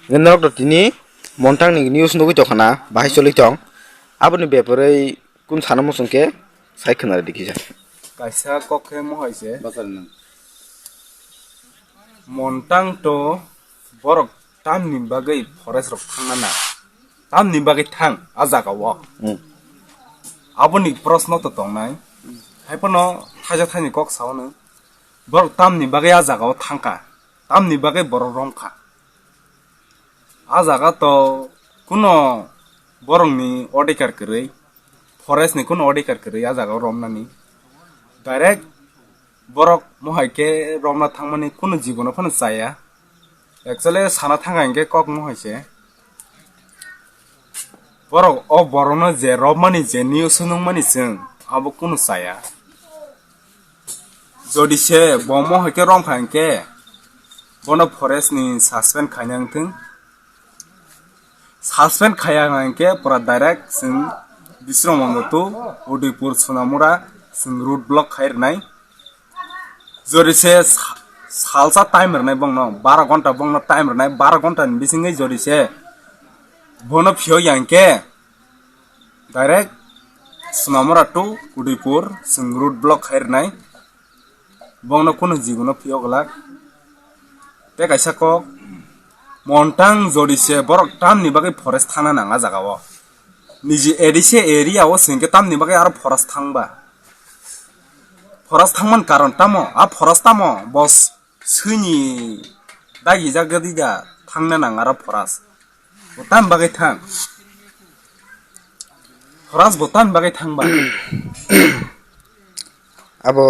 Genok to tini montang ni news nugi to khana bahai choli tong aboni beporai kun sana musungke sai khana dikija kaisa kokhe mohaise montang to borok tamni bagai forest rok thangana tamni bagai thang ajaga wa aboni prashno to tongnai haipono thaja thani kok saono borok tamni bagai ajaga o thangka tamni bagai borok rongkha ajaga to kuno borongni odikar koroi forest ni kuno odikar koroi ajaga romnani direct borok mohaike romna thangmani kuno jibono phano chaya actually sana thangangke kok mohaise borok o borono je romani je niu sunungmani sung abo kuno chaya jodi se bomo haike romkhangke bono forest ni suspend khainang thung suspend khayangke pura direct sing bisromongoto Udaipur Sonamura sing road block khairnai jori se salsa time rnai bongno 12 घंटा bongno time rnai 12 घंटा ni bisingai jori se bono phio yangke direct Sonamura to Udaipur sing road block khairnai bongno kuno jibono phio glak te kaisa ko montang jodi se borok tamni bagai forest thana nanga jagao niji edise area o singke tamni bagai aro forest thangba forest thangman karon tamo a forest tamo bos sini dagi jagadi da thangna nanga aro forest botan bagai thang forest botan bagai thangba abo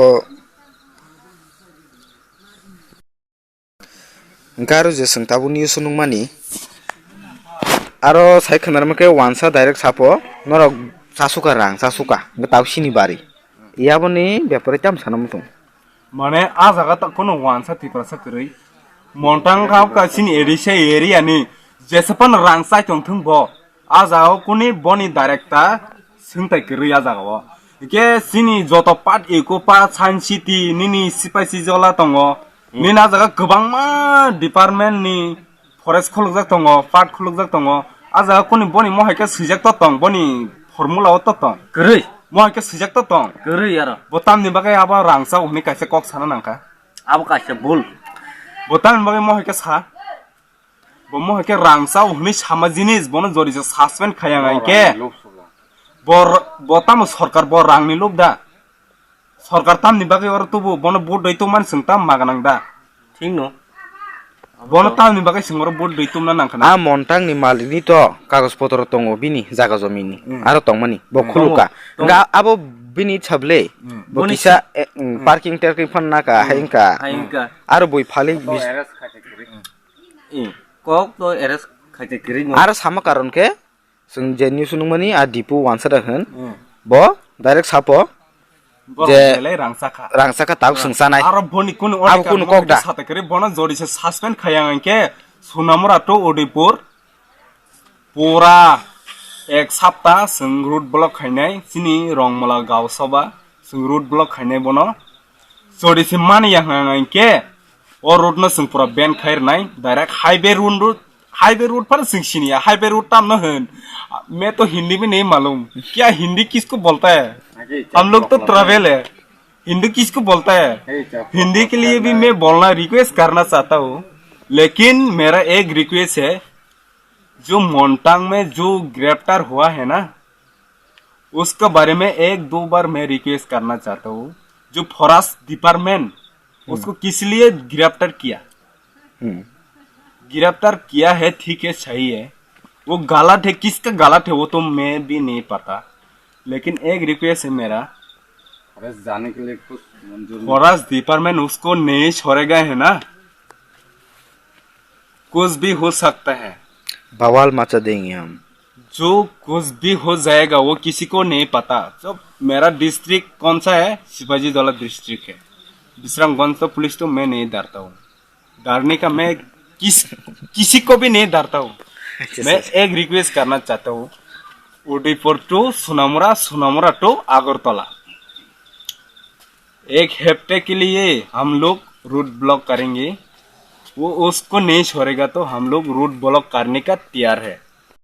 Engkaro je seng tabu news sunung mani aro sai khana make wansa direct sapo norok sasuka rang sasuka ngetau sini bari iaboni bepore tam sanam tung mane a jaga ta kono wansa tiprasa koroi montang khap ka sini edise area ni jesapan rang sai tong thung bo a jaga kuni boni directa singtai koroi a jaga bo ke sini joto pat eko pa san city nini sipaisi jola tongo nina jaga gobangma department ni forest khulukjak tongo pat khulukjak tongo a jaga kuni boni mohaike sijak to tong boni formula o to tong Kerei, mohaike sijak to tong kerei yara. botam ni bagai aba rangsa uni kaise kok sana nangka Abo kaisa bol. botam bagai mohaike sa bo mohaike rangsa uni sama jinis bono jori je suspend khayang ke bor botam sarkar bor rangni lubda sarkar tamni bagai or tubu bono bot daitu man singtam maganang da Ting no. bono tamni bagai singor bot daitu man nangkana a montang ni malini to kagos potro tongo bini jaga jomini aro tongmani bo khuluka nga abo bini chable bo kisa parking terking fanna ka hainka Haingka. aro boi phali Kok to eres kaite kerei no. aro sama karon ke seng je news sunung mani a dipu wansa da hun bo direct sapo je rangsa kha rangsaka tau sengsanai aro boni kuno abo kuno kokda sate kare bono jori se suspend khayang ke Sonamura to Udaipur pura ek sapta sing road block khainai sini rongmala gaw soba sing road block khainai bono jori se mani yang ke o road no sing pura ban khairnai direct highway road पर Singh सिनिया highway road ताम न हन मैं तो हिंदी में नहीं मालूम क्या हिंदी किसको बोलता है हम लोग तो ट्रैवल है हिंदी किसको बोलता है हिंदी के लिए भी मैं बोलना रिक्वेस्ट करना चाहता हूँ लेकिन मेरा एक रिक्वेस्ट है जो मोन्टांग में जो गिरफ्तार हुआ है ना उसके बारे में एक दो बार मैं रिक्वेस्ट करना चाहता हूँ जो फॉरेस्ट डिपार्टमेंट उसको किस लिए गिरफ्तार किया गिरफ्तार किया है ठीक है सही है वो गलत है किसका गलत है वो तो मैं भी नहीं पता लेकिन एक रिक्वेस्ट है मेरा जाने के लिए कुछ मंजूर फॉरेस्ट डिपार्टमेंट उसको नहीं छोड़ेगा है ना कुछ भी हो सकता है बवाल मचा देंगे हम जो कुछ भी हो जाएगा वो किसी को नहीं पता जो मेरा डिस्ट्रिक्ट कौन सा है शिवाजी दौला डिस्ट्रिक्ट है विश्रामगंज तो पुलिस तो मैं नहीं डरता हूँ डरने का मैं किसी को भी नहीं डरता हूँ मैं एक रिक्वेस्ट करना चाहता हूँ उदयपुर टू सोनामुरा सोनामुरा टू अगरतला एक हफ्ते के लिए हम लोग रूट ब्लॉक करेंगे वो उसको नहीं छोड़ेगा तो हम लोग रूट ब्लॉक करने का तैयार है।